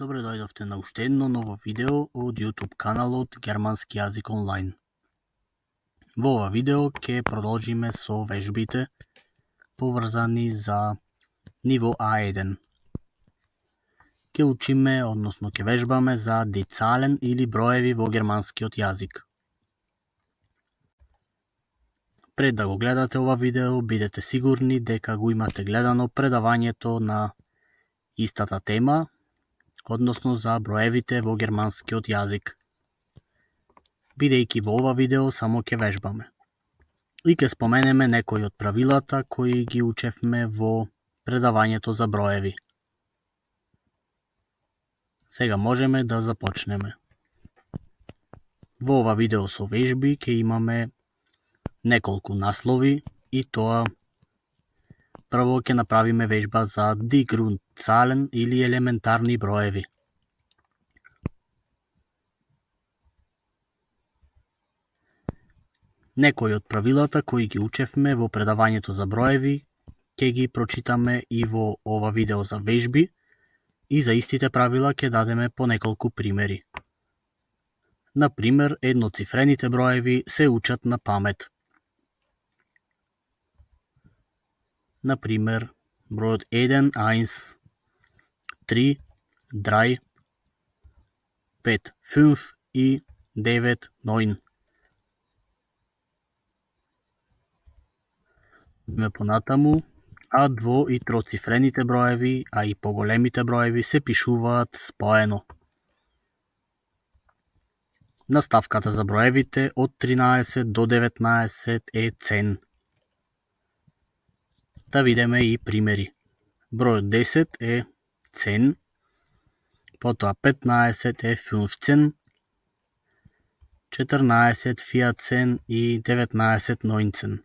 Добре дојдовте на уште едно ново видео од YouTube каналот Германски јазик онлайн. Во ова видео ќе продолжиме со вежбите поврзани за ниво A1. Ќе учиме, односно ќе вежбаме за die Zahlen или броеви во германскиот јазик. Пред да го гледате ова видео, бидете сигурни дека го имате гледано предавањето на истата тема, односно за броевите во германскиот јазик, бидејќи во ова видео само ќе вежбаме. И ќе споменеме некои од правилата кои ги учевме во предавањето за броеви. Сега можеме да започнеме. Во ова видео со вежби ќе имаме неколку наслови и тоа прво ќе направиме вежба за die Grundzahlen или елементарни броеви. Некои од правилата кои ги учевме во предавањето за броеви ќе ги прочитаме и во ова видео за вежби и за истите правила ќе дадеме по неколку примери. Например, едноцифрените броеви се учат на памет. Например, бројот 1, 1, 3, 3, 5, 5 и 9, 9. Идеме понатаму, а дво- и троцифрените броеви, а и поголемите броеви се пишуваат споено. Наставката за броевите од 13 до 19 е цен. Да видиме и примери. Бројот 10 е цен, потоа 15 е 15, 14 14 и 19 19.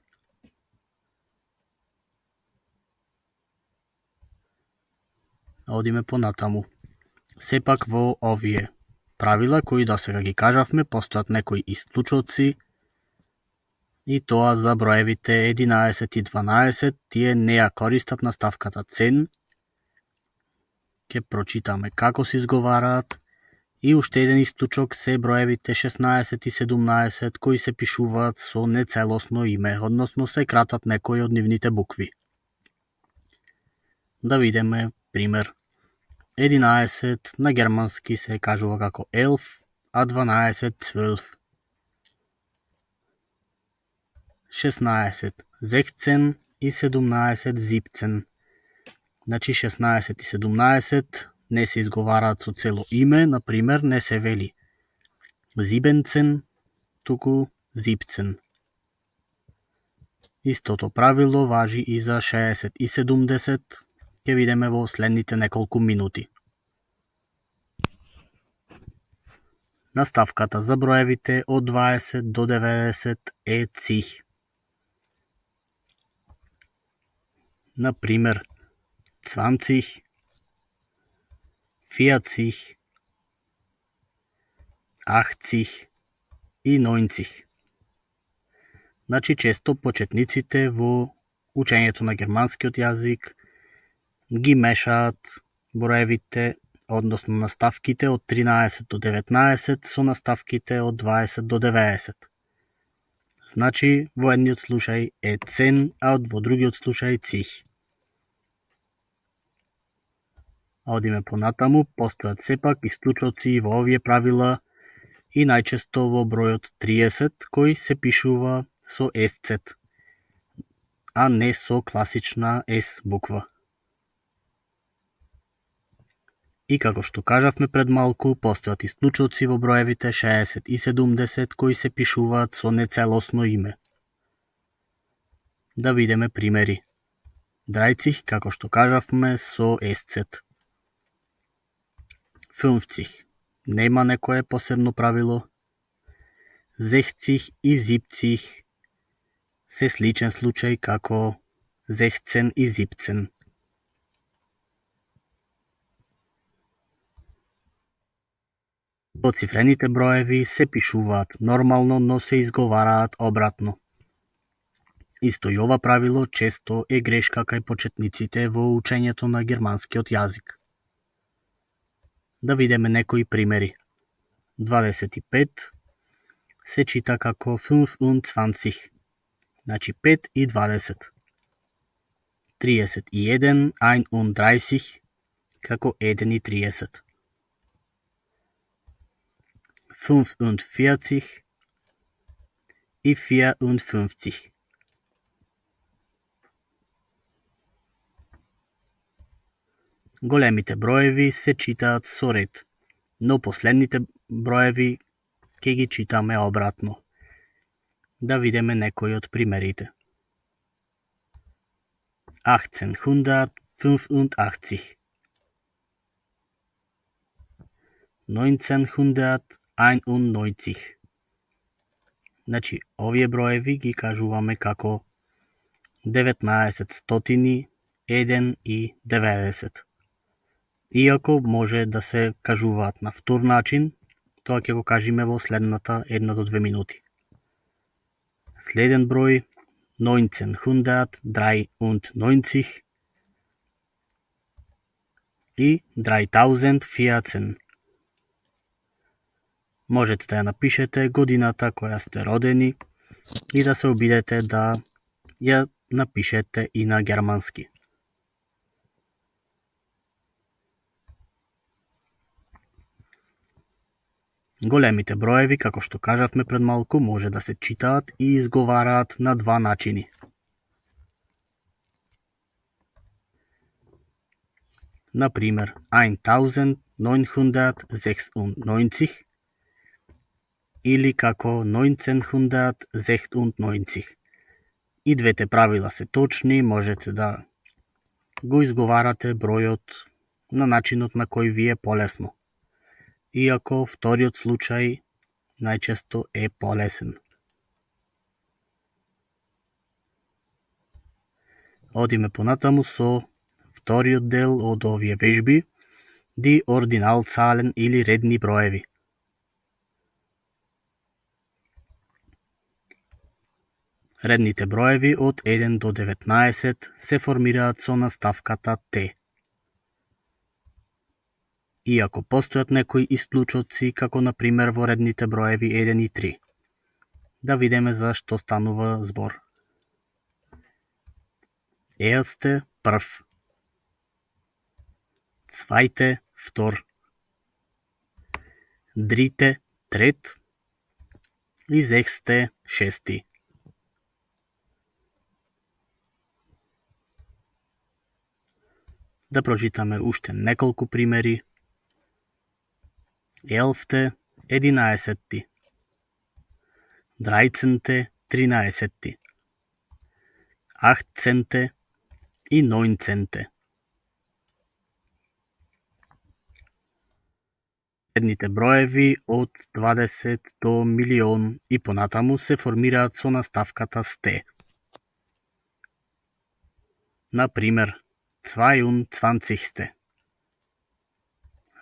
Одиме понатаму. Сепак во овие правила кои досега ги кажавме, постојат некои исклучоци, и тоа за броевите 11 и 12, тие не ја користат наставката цен. Ќе прочитаме како се изговараат. И уште еден исклучок се броевите 16 и 17 кои се пишуваат со нецелосно име, односно се кратат некои од нивните букви. Да видиме пример. 11 на германски се кажува како 11, а 12 12. 16 16 и 17 17. Значи 16 и 17 не се изговараат со цело име, например не се вели 17, туку 17. Истото правило важи и за 60 и 70, ќе видиме во следните неколку минути. Наставката за броевите од 20 до 90 е цих. Например, 20, 40, 80 и 90. Значи, често почетниците во учењето на германскиот јазик ги мешаат броевите, односно наставките од 13 до 19 со наставките од 20 до 90. Значи, во едниот случај е цен, а во другиот случај цих. Одиме понатаму, постојат сепак исклучоци во овие правила и најчесто во бројот 30 кој се пишува со SZ, а не со класична S буква. И како што кажавме пред малку, постојат исклучоци во броевите 60 и 70 кои се пишуваат со нецелосно име. Да видиме примери. 30, како што кажавме, со SZ. 50. Нема некое посебно правило. 60 и 70 се сличен случај како 16 и 17. Двоцифрените броеви се пишуваат нормално, но се изговараат обратно. Исто и ова правило често е грешка кај почетниците во учењето на германскиот јазик. Да видиме некои примери. 25 се чита како 25, значи 5 и 20. 31, 31, како 1 и 30. 45 и 54. Големите броеви се читаат со ред, но последните броеви ќе ги читаме обратно. Да видиме некои од примерите. 1885, 1991. Значи, овие броеви ги кажуваме како 1900, 1 и 90. Иако може да се кажуваат на втор начин, тоа ќе го кажеме во следната 1 до 2 минути. Следен број 1993 и 3014. Можете да ја напишете годината која сте родени и да се обидете да ја напишете и на германски. Големите броеви, како што кажавме пред малку, може да се читаат и изговараат на два начини. Например, 1996 или како 1996. И двете правила се точни, можете да го изговарате бројот на начинот на кој ви е полесно. Иако вториот случај најчесто е полесен. Одиме понатаму со вториот дел од овие вежби, ди ординалцален или редни броеви. Редните броеви од 1 до 19 се формираат со наставката Т. Иако постојат некои исклучоци, како на пример во редните броеви 1 и 3. Да видиме за што станува збор. Ерсте, прв. Цвајте, втор. Дрите, трет. И зехсте, шести. Да прочитаме уште неколку примери. Елфте, 11. Драјценте, 13. Ахтценте и 9. Редните броеви од 20 до милион и понатаму се формираат со наставката сте. Например, 22.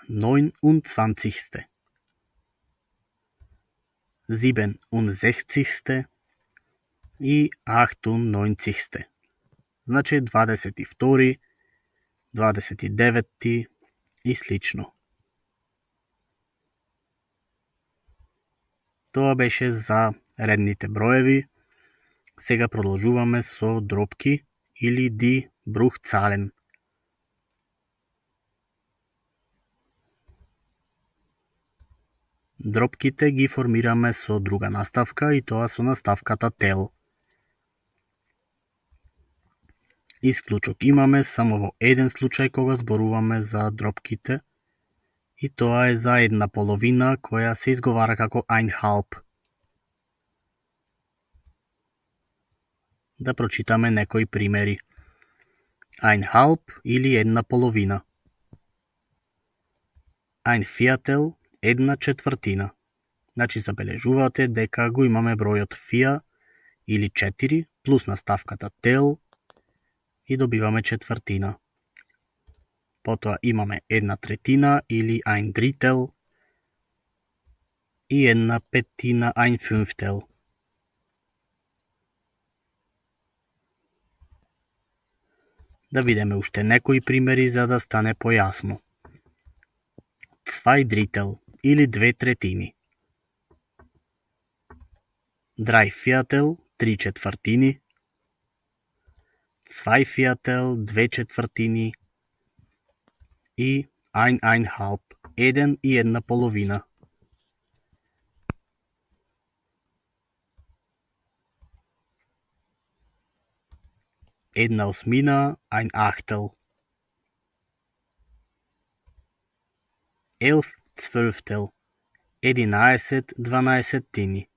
29. 67. и 98. Значи 22, 29 и слично. Тоа беше за редните броеви. Сега продолжуваме со дропки или ди Bruchzahlen. Дропките ги формираме со друга наставка и тоа со наставката tel. Исклучок имаме само во еден случај кога зборуваме за дропките и тоа е за една половина која се изговара како ein halb. Да прочитаме некои примери. Ein halb или една половина. Ein Viertel, една четвртина. Значи забележувате дека го имаме бројот фија или 4 плюс наставката tel и добиваме четвртина. Потоа имаме една третина или ein Drittel и една петтина ein Fünftel. Да видиме уште некои примери за да стане појасно. 2 дрител или 2/3. Drei Viertel 3/4. 2 Viertel 2/4 и eineinhalb 1,5. Една осмина, ein Achtel. 11 Zwölftel 11 12.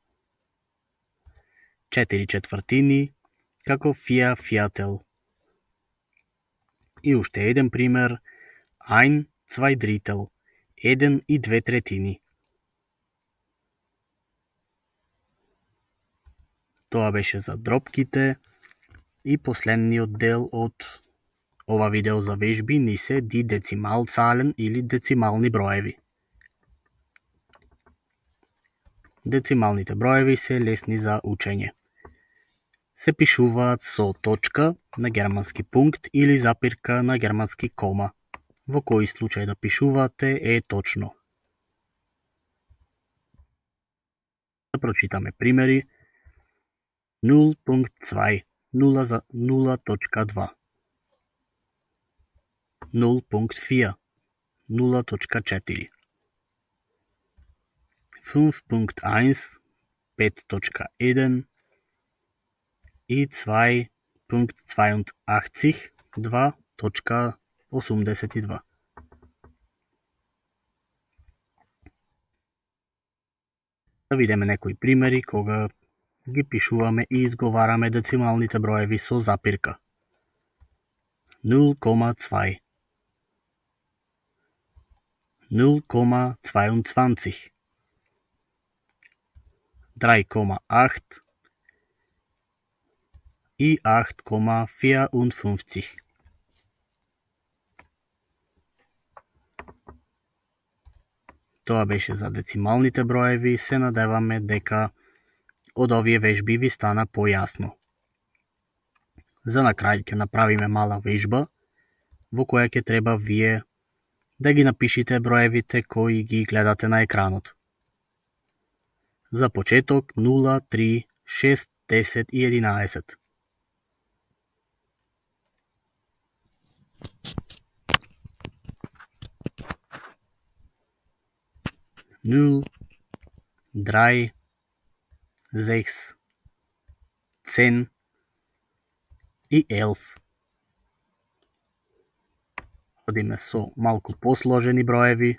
4/4 како vier Viertel. И уште еден пример, ein zwei Drittel 1,2. Тоа беше за дропките и последниот дел од ова видео за вежби ни се ди децималцален или децимални броеви. Децималните броеви се лесни за учење. Се пишуваат со точка на германски пункт или запирка на германски кома. Во кој случај да пишувате е точно. Да прочитаме примери. 0.2 0.2 0.4 0.4 5.1 5.1 и 2.82 2.82. Да видиме некои примери кога ги пишуваме и изговараме децималните броеви со запирка. 0,2 0,22 3,8 и 8,54. Тоа беше за децималните броеви, се надеваме дека од овие вежби ви стана појасно. За на крај ќе направиме мала вежба, во која ќе треба вие да ги напишите броевите кои ги гледате на екранот. За почеток 0, 3, 6, 10 и 11. Nul, 3, 6, 10 и 11. Одиме со малку посложени броеви.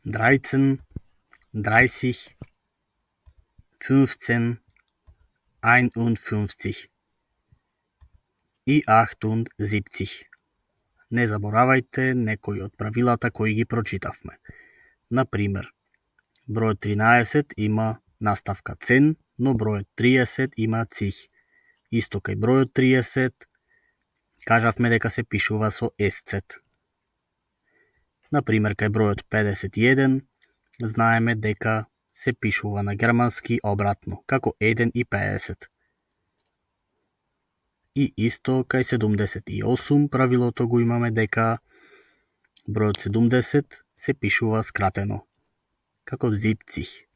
13, 30, 15, 51 и 78. Не заборавајте некои од правилата кои ги прочитавме. Например, бројот 13 има наставка цен, но бројот 30 има цих. Исто кај бројот 30, кажавме дека се пишува со есцет. Например, кај бројот 51, знаеме дека се пишува на германски обратно, како 1,50. И исто кај 78 правилото го имаме дека бројот 70 се пишува скратено, како 70.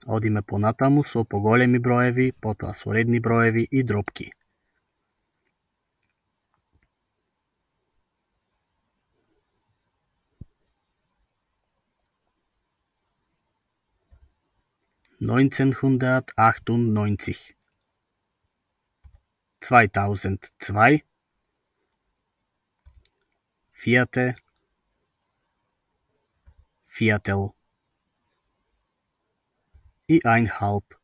Одиме понатаму со поголеми броеви, потоа со редни броеви и дропки. Neunzehnhundertachtundneunzig 2002 Vierte Viertel и einhalb.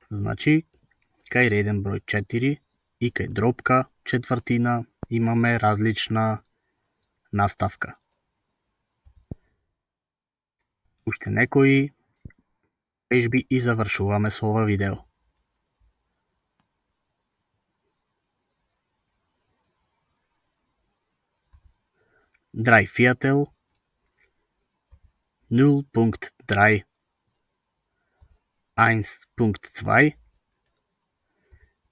Значи, кај реден број 4 и кај дропка четвртина имаме различна наставка. Уште некои вежби и завршуваме со ова видео. Drei Viertel 0.3 3, 1.2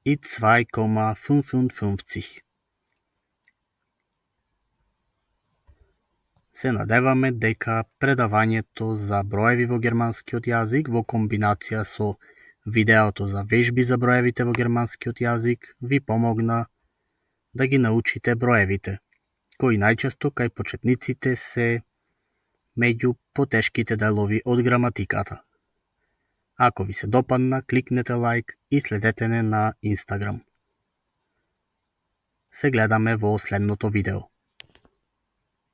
и 2,55. Се надеваме дека предавањето за броеви во германскиот јазик во комбинација со видеото за вежби за броевите во германскиот јазик ви помогна да ги научите броевите, кои најчесто кај почетниците се меѓу потешките делови од граматиката. Ако ви се допадна, кликнете лајк и следете не на Инстаграм. Се гледаме во следното видео.